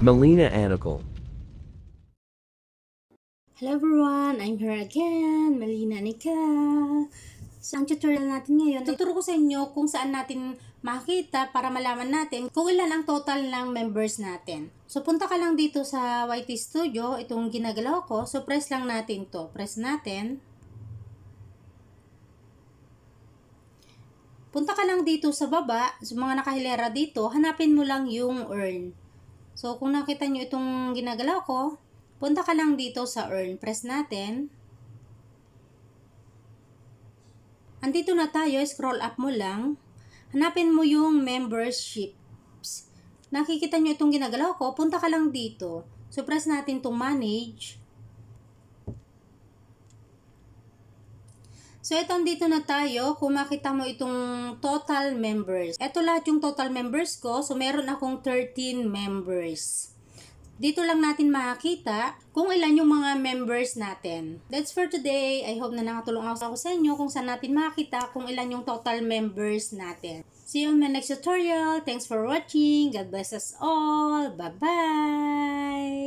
Melina Anical. Hello everyone, I'm here again, Melina Anical. So, ang tutorial natin ngayon, tuturo ko sa inyo kung saan natin makita para malaman natin kung ilan ang total ng members natin. So, punta ka lang dito sa YT Studio, itong ginagalaw ko. So, press lang natin to. Press natin. Punta ka lang dito sa baba, sa mga nakahilera dito, hanapin mo lang yung earn. So, kung nakita nyo itong ginagalaw ko, punta ka lang dito sa earn. Press natin. Andito na tayo, scroll up mo lang. Hanapin mo yung memberships. Nakikita nyo itong ginagalaw ko, punta ka lang dito. So, press natin itong manage. So, ito andito na tayo. Kung makita mo itong total members. Ito lahat yung total members ko. So, meron akong 13 members. Dito lang natin makakita kung ilan yung mga members natin. That's for today. I hope na nakatulong ako sa inyo kung saan natin makakita kung ilan yung total members natin. See you in my next tutorial. Thanks for watching. God bless us all. Bye-bye!